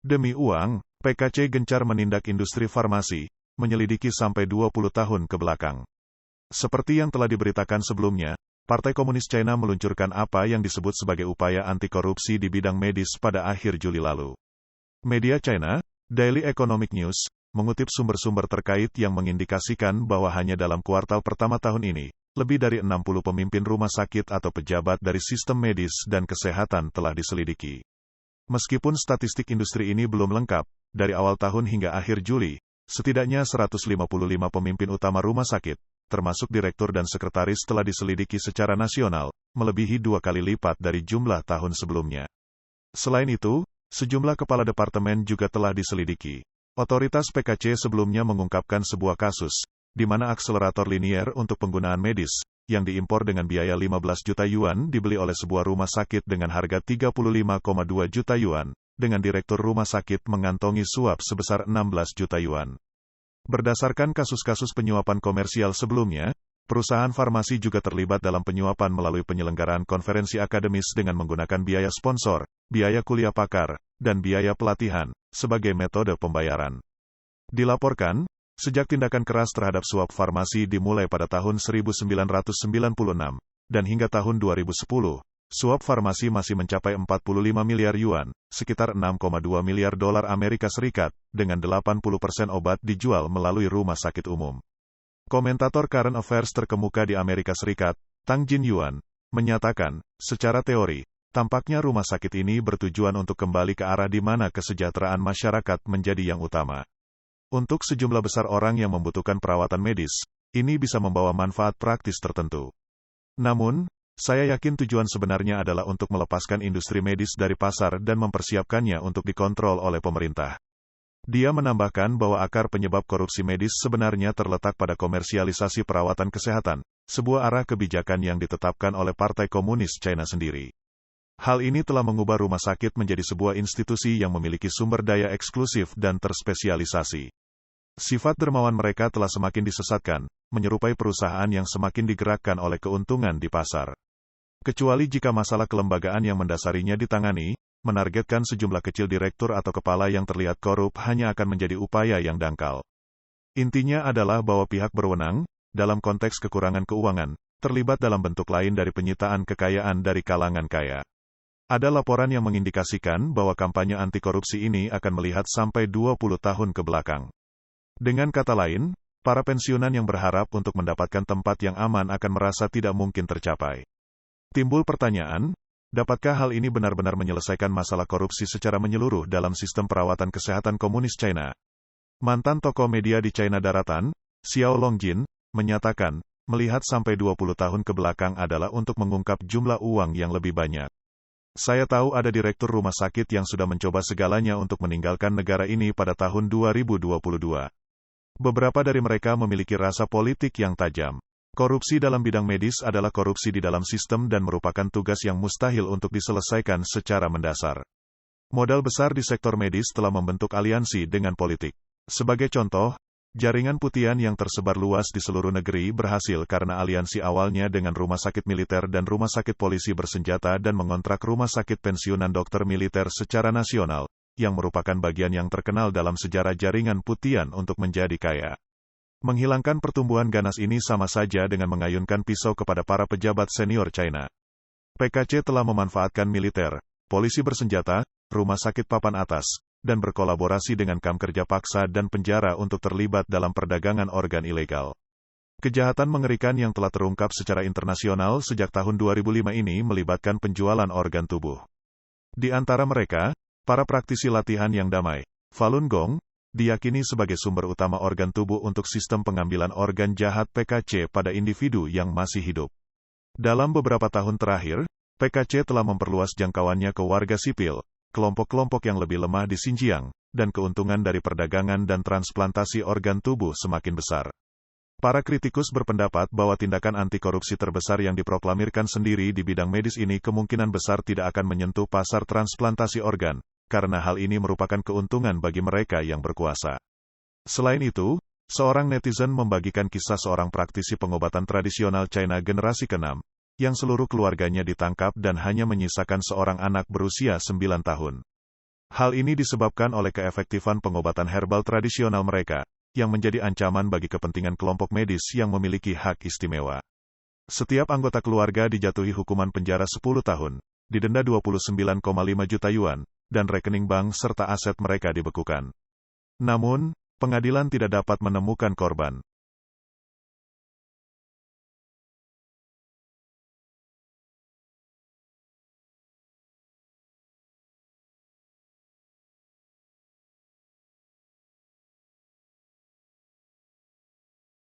Demi uang, PKC gencar menindak industri farmasi, menyelidiki sampai 20 tahun ke belakang. Seperti yang telah diberitakan sebelumnya, Partai Komunis China meluncurkan apa yang disebut sebagai upaya anti-korupsi di bidang medis pada akhir Juli lalu. Media China, Daily Economic News, mengutip sumber-sumber terkait yang mengindikasikan bahwa hanya dalam kuartal pertama tahun ini, lebih dari 60 pemimpin rumah sakit atau pejabat dari sistem medis dan kesehatan telah diselidiki. Meskipun statistik industri ini belum lengkap, dari awal tahun hingga akhir Juli, setidaknya 155 pemimpin utama rumah sakit, termasuk direktur dan sekretaris telah diselidiki secara nasional, melebihi 2 kali lipat dari jumlah tahun sebelumnya. Selain itu, sejumlah kepala departemen juga telah diselidiki. Otoritas PKC sebelumnya mengungkapkan sebuah kasus, di mana akselerator linier untuk penggunaan medis, yang diimpor dengan biaya 15 juta yuan dibeli oleh sebuah rumah sakit dengan harga 35,2 juta yuan, dengan direktur rumah sakit mengantongi suap sebesar 16 juta yuan. Berdasarkan kasus-kasus penyuapan komersial sebelumnya, perusahaan farmasi juga terlibat dalam penyuapan melalui penyelenggaraan konferensi akademis dengan menggunakan biaya sponsor, biaya kuliah pakar, dan biaya pelatihan, sebagai metode pembayaran. Dilaporkan, sejak tindakan keras terhadap suap farmasi dimulai pada tahun 1996, dan hingga tahun 2010, suap farmasi masih mencapai 45 miliar yuan, sekitar 6,2 miliar dolar Amerika Serikat, dengan 80% obat dijual melalui rumah sakit umum. Komentator Current Affairs terkemuka di Amerika Serikat, Tang Jin Yuan, menyatakan, secara teori, tampaknya rumah sakit ini bertujuan untuk kembali ke arah di mana kesejahteraan masyarakat menjadi yang utama. Untuk sejumlah besar orang yang membutuhkan perawatan medis, ini bisa membawa manfaat praktis tertentu. Namun, saya yakin tujuan sebenarnya adalah untuk melepaskan industri medis dari pasar dan mempersiapkannya untuk dikontrol oleh pemerintah. Dia menambahkan bahwa akar penyebab korupsi medis sebenarnya terletak pada komersialisasi perawatan kesehatan, sebuah arah kebijakan yang ditetapkan oleh Partai Komunis China sendiri. Hal ini telah mengubah rumah sakit menjadi sebuah institusi yang memiliki sumber daya eksklusif dan terspesialisasi. Sifat dermawan mereka telah semakin disesatkan, menyerupai perusahaan yang semakin digerakkan oleh keuntungan di pasar. Kecuali jika masalah kelembagaan yang mendasarinya ditangani, menargetkan sejumlah kecil direktur atau kepala yang terlihat korup hanya akan menjadi upaya yang dangkal. Intinya adalah bahwa pihak berwenang, dalam konteks kekurangan keuangan, terlibat dalam bentuk lain dari penyitaan kekayaan dari kalangan kaya. Ada laporan yang mengindikasikan bahwa kampanye anti korupsi ini akan melihat sampai 20 tahun ke belakang. Dengan kata lain, para pensiunan yang berharap untuk mendapatkan tempat yang aman akan merasa tidak mungkin tercapai. Timbul pertanyaan, dapatkah hal ini benar-benar menyelesaikan masalah korupsi secara menyeluruh dalam sistem perawatan kesehatan komunis China? Mantan tokoh media di China Daratan, Xiao Longjin, menyatakan, melihat sampai 20 tahun ke belakang adalah untuk mengungkap jumlah uang yang lebih banyak. Saya tahu ada direktur rumah sakit yang sudah mencoba segalanya untuk meninggalkan negara ini pada tahun 2022. Beberapa dari mereka memiliki rasa politik yang tajam. Korupsi dalam bidang medis adalah korupsi di dalam sistem dan merupakan tugas yang mustahil untuk diselesaikan secara mendasar. Modal besar di sektor medis telah membentuk aliansi dengan politik. Sebagai contoh, jaringan putihan yang tersebar luas di seluruh negeri berhasil karena aliansi awalnya dengan rumah sakit militer dan rumah sakit polisi bersenjata dan mengontrak rumah sakit pensiunan dokter militer secara nasional, yang merupakan bagian yang terkenal dalam sejarah jaringan putihan untuk menjadi kaya. Menghilangkan pertumbuhan ganas ini sama saja dengan mengayunkan pisau kepada para pejabat senior China. PKC telah memanfaatkan militer, polisi bersenjata, rumah sakit papan atas, dan berkolaborasi dengan kamp kerja paksa dan penjara untuk terlibat dalam perdagangan organ ilegal. Kejahatan mengerikan yang telah terungkap secara internasional sejak tahun 2005 ini melibatkan penjualan organ tubuh. Di antara mereka, para praktisi latihan yang damai, Falun Gong, diyakini sebagai sumber utama organ tubuh untuk sistem pengambilan organ jahat PKC pada individu yang masih hidup. Dalam beberapa tahun terakhir, PKC telah memperluas jangkauannya ke warga sipil, kelompok-kelompok yang lebih lemah di Xinjiang, dan keuntungan dari perdagangan dan transplantasi organ tubuh semakin besar. Para kritikus berpendapat bahwa tindakan anti korupsi terbesar yang diproklamirkan sendiri di bidang medis ini kemungkinan besar tidak akan menyentuh pasar transplantasi organ, karena hal ini merupakan keuntungan bagi mereka yang berkuasa. Selain itu, seorang netizen membagikan kisah seorang praktisi pengobatan tradisional China generasi ke-6, yang seluruh keluarganya ditangkap dan hanya menyisakan seorang anak berusia 9 tahun. Hal ini disebabkan oleh keefektifan pengobatan herbal tradisional mereka, yang menjadi ancaman bagi kepentingan kelompok medis yang memiliki hak istimewa. Setiap anggota keluarga dijatuhi hukuman penjara 10 tahun, didenda 29,5 juta yuan, dan rekening bank serta aset mereka dibekukan. Namun, pengadilan tidak dapat menemukan korban.